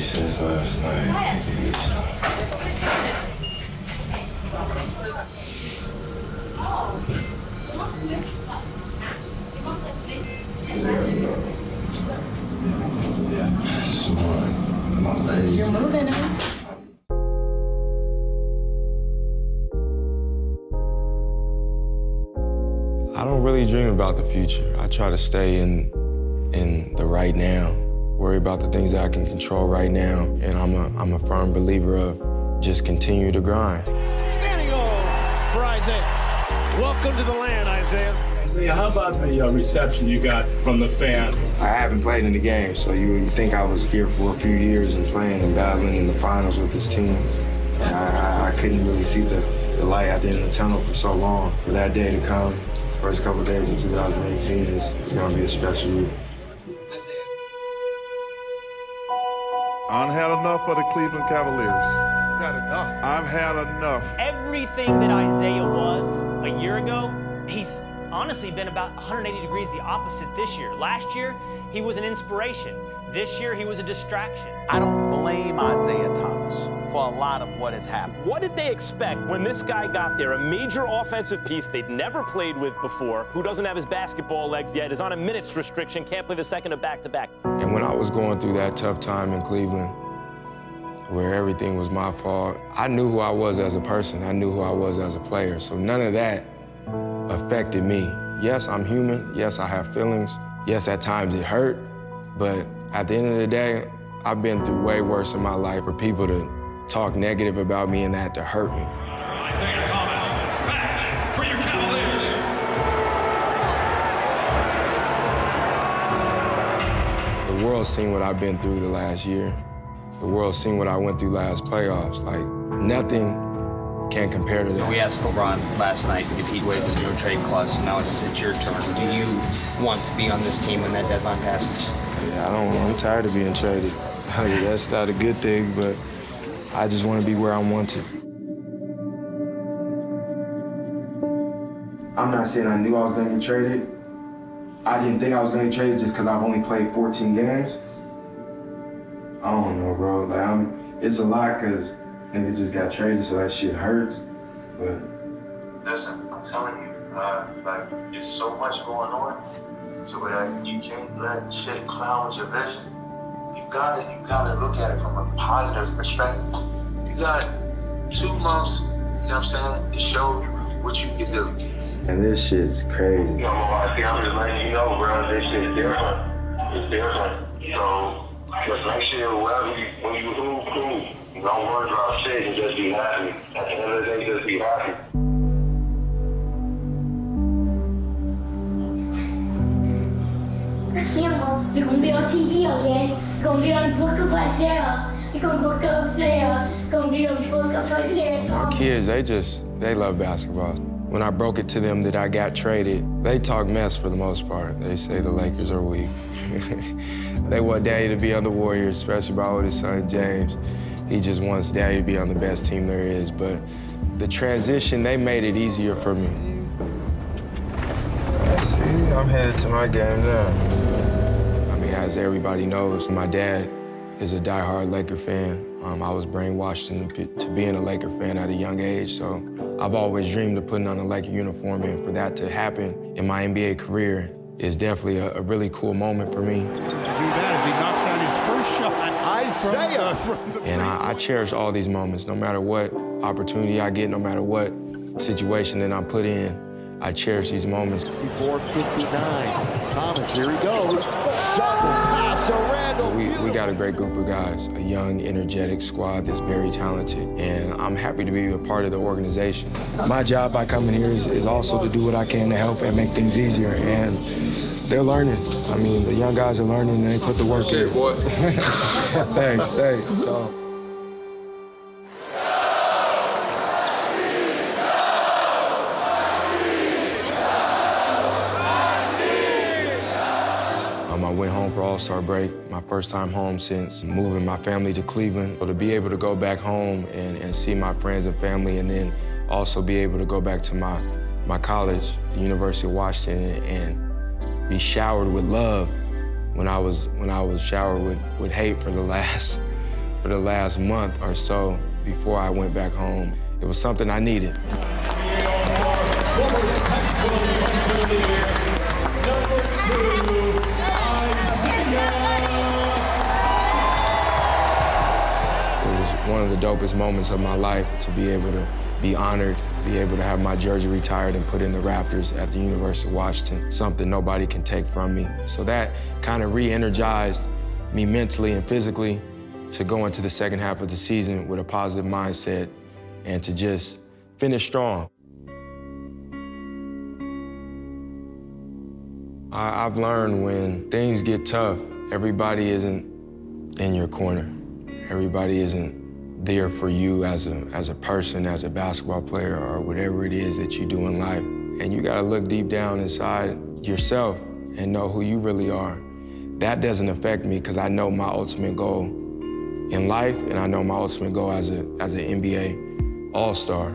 since last night. You're moving, huh? I don't really dream about the future. I try to stay in the right now, worry about the things that I can control right now, and I'm a firm believer of just continue to grind. Standing on for Isaiah. Welcome to the land, Isaiah. Isaiah, how about the reception you got from the fan? I haven't played in the game, so you think I was here for a few years and playing and battling in the finals with this team. And I couldn't really see the light at the end of the tunnel for so long. For that day to come, first couple days in 2018, it's going to be a special year. I've had enough of the Cleveland Cavaliers. You've had enough. I've had enough. Everything that Isaiah was a year ago, he's honestly been about 180 degrees the opposite this year. Last year, he was an inspiration. This year, he was a distraction. I don't blame Isaiah Thomas for a lot of what has happened. What did they expect when this guy got there? A major offensive piece they'd never played with before, who doesn't have his basketball legs yet, is on a minutes restriction, can't play the second of back-to-back. And when I was going through that tough time in Cleveland, where everything was my fault, I knew who I was as a person. I knew who I was as a player. So none of that affected me. Yes, I'm human. Yes, I have feelings. Yes, at times it hurt. But at the end of the day, I've been through way worse in my life for people to talk negative about me and that to hurt me. Isaiah Thomas, back for your Cavaliers. The world's seen what I've been through the last year. The world's seen what I went through last playoffs. Like, nothing can compare to that. We asked LeBron last night if he'd waive his no-trade clause, so now it's your turn. Do you want to be on this team when that deadline passes? Yeah, I'm tired of being traded. That's not a good thing, but I just want to be where I want to. I'm not saying I knew I was going to get traded. I didn't think I was going to get traded just because I've only played 14 games. I don't know, bro. Like, it's a lot because nigga just got traded, so that shit hurts. But listen, I'm telling you, like, there's so much going on, so you can't let shit cloud your vision. You gotta look at it from a positive perspective. You got 2 months, you know what I'm saying, to show what you can do. And this shit's crazy. You know, I'm just letting you know, bro, this shit's different. It's different. So just make sure when you move, cool. Don't worry about shit and just be happy. At the end of the day, just be happy. Campbell, you're gonna be on TV again. You're gonna be on the book of Isaiah. You're gonna look up Isaiah. You're gonna be on the book of Isaiah. My kids, they love basketball. When I broke it to them that I got traded, they talk mess for the most part. They say the Lakers are weak. They want Daddy to be on the Warriors, especially my oldest son, James. He just wants Daddy to be on the best team there is. But the transition, they made it easier for me. See, I'm headed to my game now. I mean, as everybody knows, my dad is a diehard Laker fan. I was brainwashed into being a Laker fan at a young age, so I've always dreamed of putting on a Laker uniform, and for that to happen in my NBA career is definitely a really cool moment for me. And I cherish all these moments, no matter what opportunity I get, no matter what situation that I'm put in. I cherish these moments. 54-59. Thomas, here he goes. Shovel pass to Randall. We got a great group of guys, a young, energetic squad that's very talented, and I'm happy to be a part of the organization. My job by coming here is also to do what I can to help and make things easier, and they're learning. I mean, the young guys are learning, and they put the work in. Boy. Thanks. So. I went home for All-Star break, my first time home since moving my family to Cleveland. So to be able to go back home and see my friends and family, and then also be able to go back to my college, the University of Washington, and be showered with love when I was showered with hate for the last for the last month or so before I went back home. It was something I needed. It was one of the dopest moments of my life to be able to be honored, be able to have my jersey retired and put in the rafters at the University of Washington, something nobody can take from me. So that kind of re-energized me mentally and physically to go into the second half of the season with a positive mindset and to just finish strong. I've learned when things get tough, everybody isn't in your corner. Everybody isn't there for you as a person, as a basketball player, or whatever it is that you do in life. And you gotta look deep down inside yourself and know who you really are. That doesn't affect me because I know my ultimate goal in life, and I know my ultimate goal as an NBA All-Star.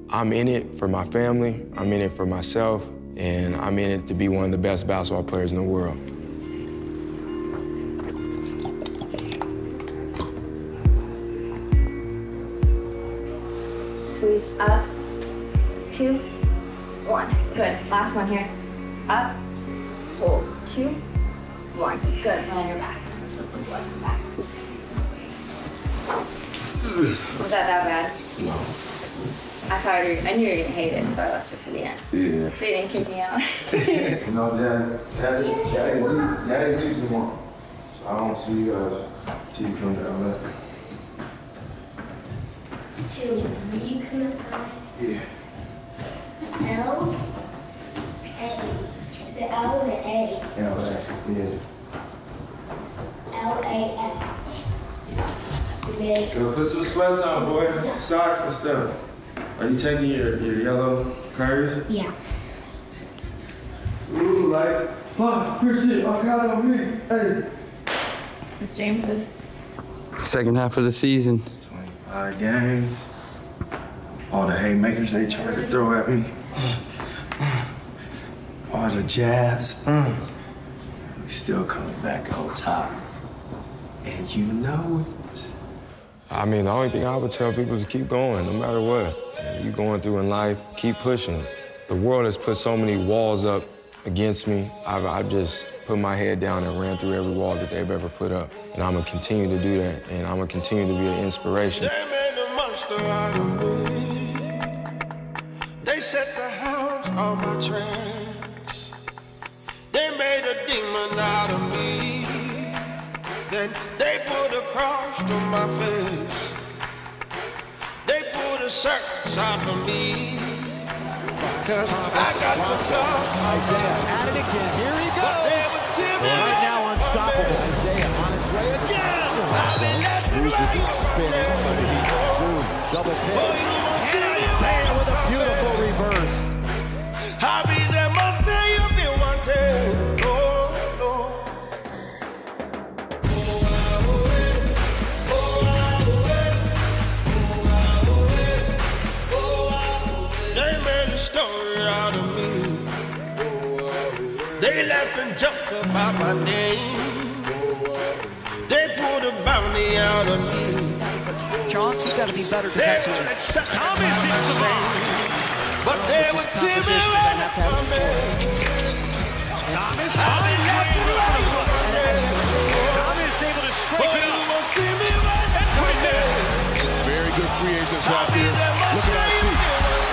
I'm in it for my family, I'm in it for myself, and I'm in it to be one of the best basketball players in the world. Squeeze up, 2, 1. Good. Last one here. Up, hold, 2, 1. Good. On your back. Back. Was that bad? No. I knew you were gonna hate it, so I left it for the end. Yeah. So you didn't kick me out. No, Dad ain't do tomorrow. So I don't see you till you come down there. Till you come down? Yeah. L? A. Is it L or A? L-A, yeah. L-A-F. Go put some sweats on, boy. Socks and stuff. Are you taking your yellow curves? Yeah. Ooh, like, fuck, appreciate I got it on me. Hey. It's James's. Second half of the season. 25 games. All the haymakers they try to throw at me. All the jabs. We still coming back on top. And you know it. I mean, the only thing I would tell people is to keep going, no matter what. You're going through in life, keep pushing. The world has put so many walls up against me. I've just put my head down and ran through every wall that they've ever put up. And I'm gonna continue to do that, and I'm gonna continue to be an inspiration. They made a monster out of me. They set the hounds on my tracks. They made a demon out of me. Then they put a cross to my face. They put a circus out for me. Cause I got some love. Isaiah at it again. Here he goes. Right now unstoppable. Isaiah on his way again. Loses and spinning, but he zoomed. Double pick. And Isaiah with a beautiful reverse. I'll be that monster you've been wanting. Story out of me. They laugh and joke about my name. They pulled a bounty out of me. Chauncey, you got to be better defensively. Thomas hits the ball. But they would see me right up my man. Thomas able to scrape it up. See me right and put it there. Very good free agents out there. Look at IT.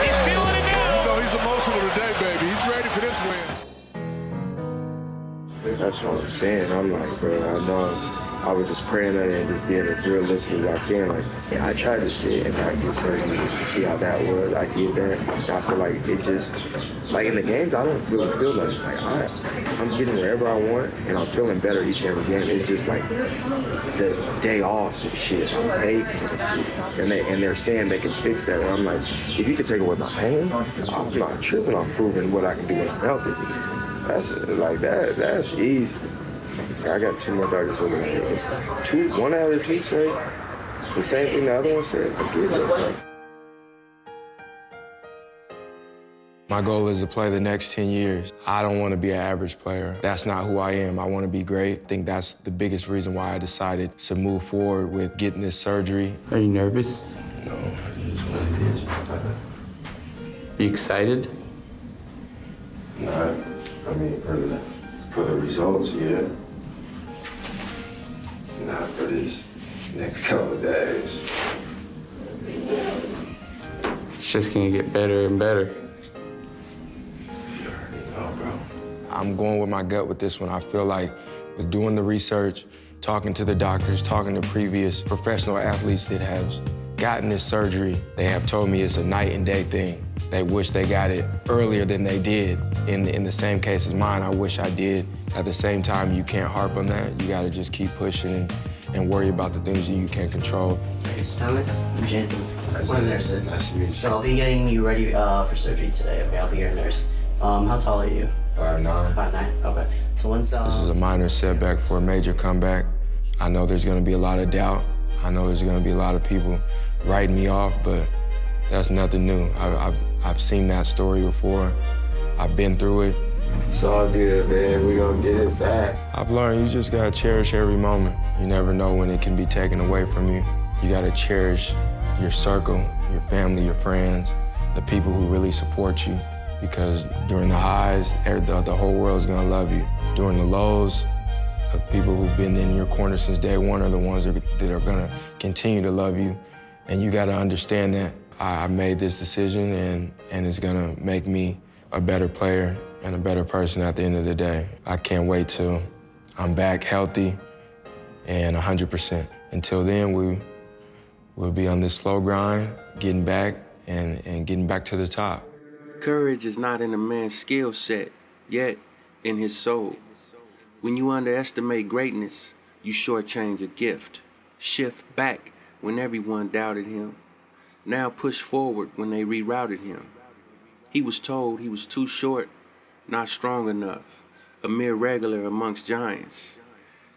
He's feeling it now. He's emotional today, baby. He's ready for this win. That's what I'm saying. I'm like, bro, I know I was just praying and just being as realistic as I can. Like, yeah, I tried to sit and practice and see how that was. I did that. And I feel like it just, like in the games, I don't really feel that. Like, I'm getting wherever I want, and I'm feeling better each and every game. It's just like the day offs and shit. I'm aching and shit. And they're saying they can fix that. And I'm like, if you could take away my pain, I'm not tripping on proving what I can do when I'm healthy. That's like that's easy. I got 2 more doctors looking at it. One out of 2 say the same thing the other one said. Forget it. My goal is to play the next 10 years. I don't want to be an average player. That's not who I am. I want to be great. I think that's the biggest reason why I decided to move forward with getting this surgery. Are you nervous? No, it is what it is, my brother. You excited? Not, I mean, for the results, yeah. Not for this next couple of days. It's just gonna get better and better. You already know, bro. I'm going with my gut with this one. I feel like with doing the research, talking to the doctors, talking to previous professional athletes that have gotten this surgery, they have told me it's a night and day thing. They wish they got it earlier than they did. In the same case as mine, I wish I did. At the same time, you can't harp on that. You gotta just keep pushing and worry about the things that you can't control. It's Thomas. I'm Jansen, one of the nurses. Nice to meet you. So I'll be getting you ready for surgery today. Okay, I'll be your nurse. How tall are you? 5'9". 5'9". Okay. So once This is a minor setback for a major comeback. I know there's gonna be a lot of doubt. I know there's gonna be a lot of people writing me off, but that's nothing new. I've seen that story before. I've been through it. It's all good, man. We're gonna get it back. I've learned you just gotta cherish every moment. You never know when it can be taken away from you. You gotta cherish your circle, your family, your friends, the people who really support you. Because during the highs, the whole world's gonna love you. During the lows, the people who've been in your corner since day one are the ones that are gonna continue to love you. And you gotta understand that. I made this decision and it's gonna make me a better player and a better person at the end of the day. I can't wait till I'm back healthy and 100%. Until then, we'll be on this slow grind, getting back and getting back to the top. Courage is not in a man's skill set, yet in his soul. When you underestimate greatness, you shortchange a gift. Shift back when everyone doubted him. Now push forward when they rerouted him. He was told he was too short, not strong enough, a mere regular amongst giants.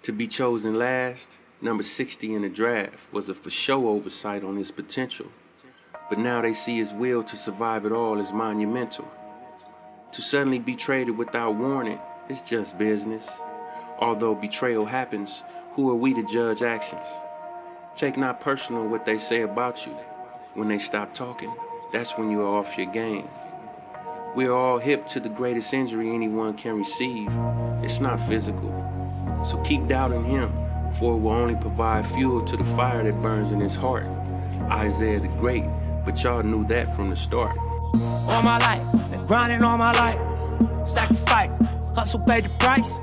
To be chosen last, number 60 in the draft, was a for show oversight on his potential. But now they see his will to survive it all as monumental. To suddenly be traded without warning, it's just business. Although betrayal happens, who are we to judge actions? Take not personal what they say about you. When they stop talking, that's when you are off your game. We are all hip to the greatest injury anyone can receive. It's not physical. So keep doubting him, for it will only provide fuel to the fire that burns in his heart. Isaiah the Great, but y'all knew that from the start. All my life, been grinding all my life. Sacrifice, hustle paid the price.